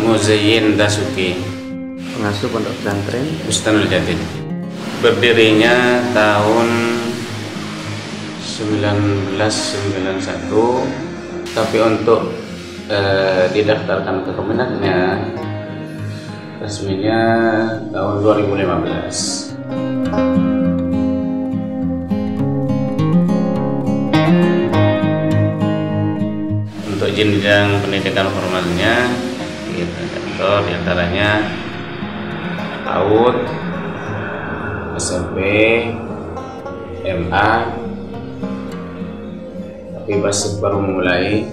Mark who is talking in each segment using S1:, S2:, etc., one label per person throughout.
S1: Muzayyin Dasuki,
S2: pengasuh pondok pesantren
S1: Bustanul Jadid. Berdirinya tahun 1991, tapi untuk didaftarkan ke Kemenaknya resminya tahun 2015. Untuk jenjang pendidikan formalnya contoh diantaranya PAUD, SMP, MA, tapi baru memulai,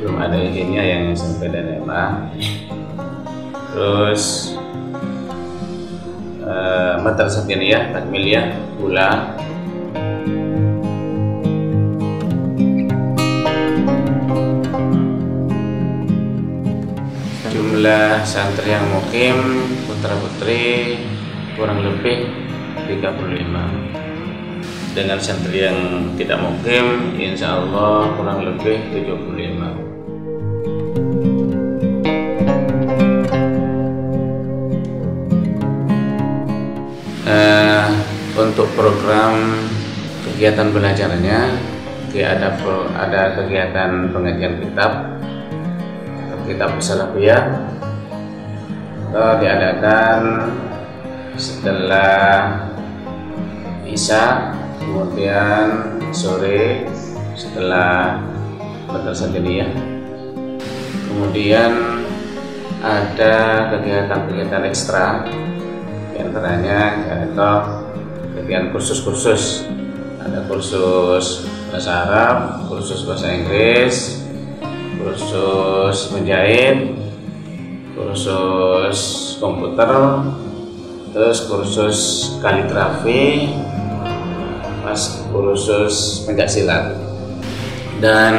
S1: belum ada izinnya yang SMP dan MA. Terus Madrasah Diniyah, Takmiliyah, Ula. Jumlah santri yang mukim putra putri kurang lebih 35. Dengan santri yang tidak mukim insya Allah kurang lebih 75. Untuk program kegiatan belajarnya ada kegiatan pengajian kitab Salafiyah diadakan setelah Isya, kemudian sore setelah Madrasah Diniyah. Kemudian ada kegiatan-kegiatan ekstra, diantaranya contoh kegiatan kursus-kursus, ada kursus bahasa Arab, kursus bahasa Inggris, kursus menjahit, kursus komputer, terus kursus kaligrafi, kursus pencaksilat. Dan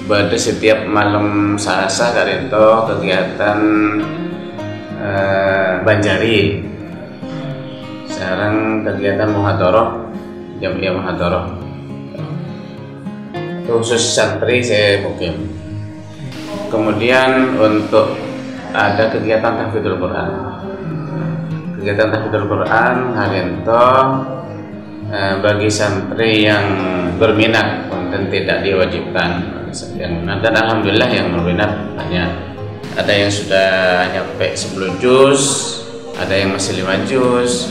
S1: pada setiap malam Selasa karento kegiatan Banjari. Sekarang kegiatan muhadharah, jamiah muhadharah. Khusus santri saya mukim. Kemudian untuk ada kegiatan tahfidzul Quran. Kegiatan tahfidzul Quran harento bagi santri yang berminat dan tidak diwajibkan. Dan alhamdulillah yang berminat banyak. Ada yang sudah nyampe 10 juz, ada yang masih 5 juz.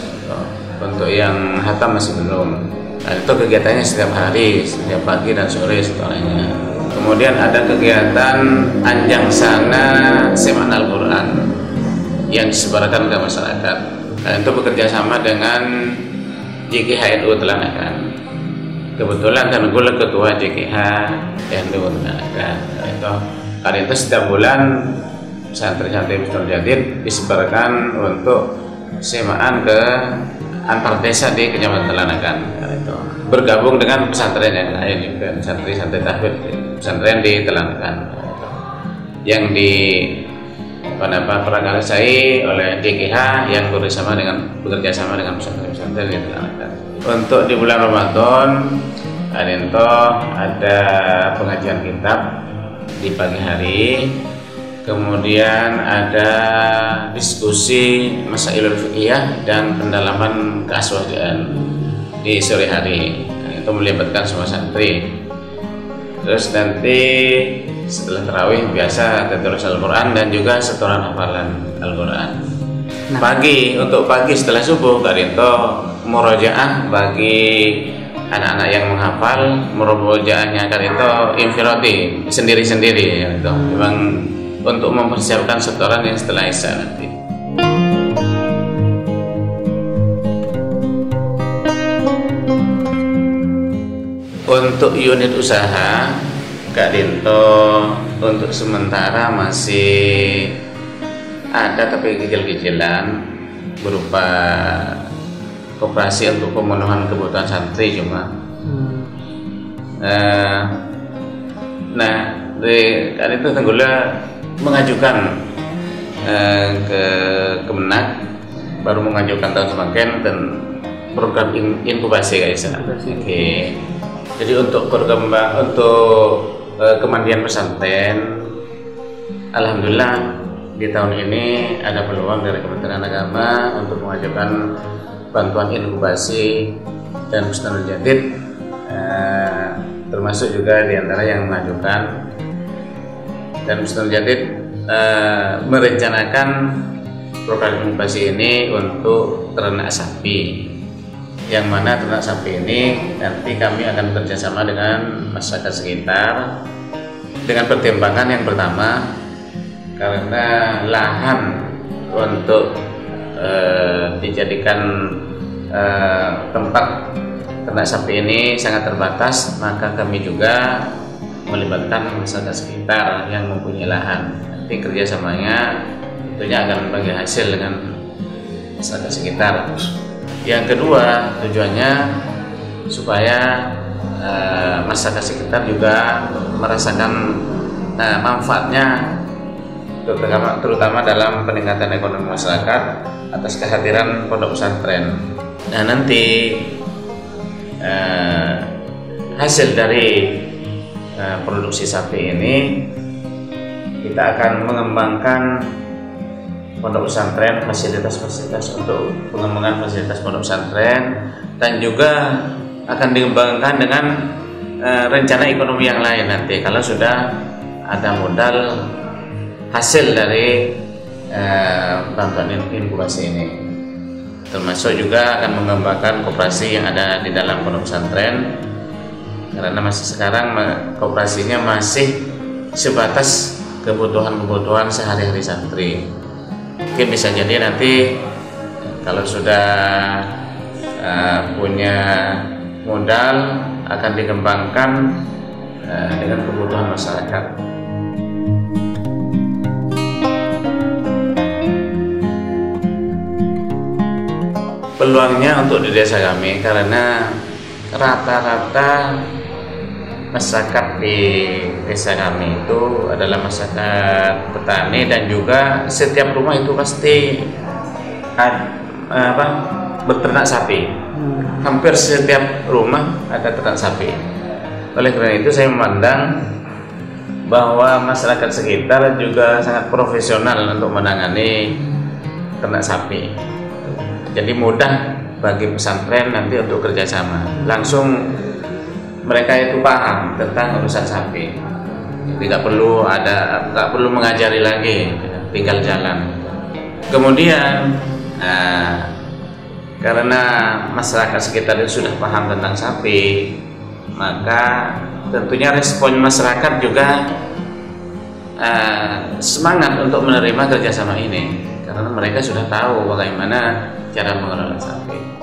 S1: Untuk yang hatam masih belum. Nah, itu kegiatannya setiap hari, setiap pagi dan sore setelahnya. Kemudian ada kegiatan Anjang Sana Semaan Al-Quran yang disebarkan ke masyarakat. Nah, itu bekerja sama dengan JKH NU Telanakan. Kebetulan kan gue ketua JKH NU Telanakan. Nah, itu setiap bulan santri-santri Bustanul Jadid disebarkan untuk semaan ke antar desa di Kecamatan Telanakan. Bergabung dengan pesantren yang lain juga, santri-santri tahfidz pesantren di Telanakan yang diperakarsai oleh JKH yang bekerja sama dengan pesantren-pesantren di Telanakan. Untuk di bulan Ramadan ada pengajian kitab di pagi hari. Kemudian ada diskusi masailul fiqhiyah dan pendalaman keaswajan di sore hari. Nah, itu melibatkan semua santri. Terus nanti setelah tarawih biasa tadarus Al-Quran dan juga setoran hafalan Al-Quran. Untuk pagi setelah subuh karinto murojaah bagi anak-anak yang menghafal. Murojaahnya karinto infirati sendiri-sendiri. Gitu. Memang untuk mempersiapkan setoran yang setelah Isya nanti. Untuk unit usaha Kak Dinto untuk sementara masih ada, tapi kecil-kecilan berupa koperasi untuk pemenuhan kebutuhan santri cuma. Nah, dari itu Tenggula mengajukan ke Kemenak, baru mengajukan tahun semakin dan program inkubasi guys. Oke. Jadi untuk kemandian pesantren, alhamdulillah di tahun ini ada peluang dari Kementerian Agama untuk mengajukan bantuan inkubasi dan Husnul Jadid, termasuk juga diantara yang mengajukan. Dan Husnul Jadid merencanakan program inkubasi ini untuk ternak sapi, yang mana ternak sapi ini nanti kami akan bekerjasama dengan masyarakat sekitar dengan pertimbangan yang pertama, karena lahan untuk dijadikan tempat ternak sapi ini sangat terbatas, maka kami juga melibatkan masyarakat sekitar yang mempunyai lahan. Nanti kerjasamanya tentunya akan bagi hasil dengan masyarakat sekitar. Yang kedua, tujuannya supaya masyarakat sekitar juga merasakan manfaatnya, terutama dalam peningkatan ekonomi masyarakat atas kehadiran pondok pesantren. Nah, nanti hasil dari produksi sapi ini kita akan mengembangkan pondok pesantren, fasilitas-fasilitas untuk pengembangan fasilitas pondok pesantren, dan juga akan dikembangkan dengan rencana ekonomi yang lain nanti kalau sudah ada modal hasil dari bantuan inkubasi ini. Termasuk juga akan mengembangkan koperasi yang ada di dalam pondok pesantren, karena masih sekarang koperasinya masih sebatas kebutuhan sehari-hari santri. Mungkin bisa jadi nanti kalau sudah punya modal akan dikembangkan dengan kebutuhan masyarakat. Peluangnya untuk di desa kami, karena rata-rata masyarakat di desa kami itu adalah masyarakat petani, dan juga setiap rumah itu pasti beternak sapi. Hampir setiap rumah ada ternak sapi. Oleh karena itu saya memandang bahwa masyarakat sekitar juga sangat profesional untuk menangani ternak sapi. Jadi mudah bagi pesantren nanti untuk kerjasama. Langsung mereka itu paham tentang urusan sapi. Jadi nggak perlu mengajari lagi, tinggal jalan. Kemudian karena masyarakat sekitar itu sudah paham tentang sapi, maka tentunya respon masyarakat juga semangat untuk menerima kerjasama ini, karena mereka sudah tahu bagaimana cara mengelola sapi.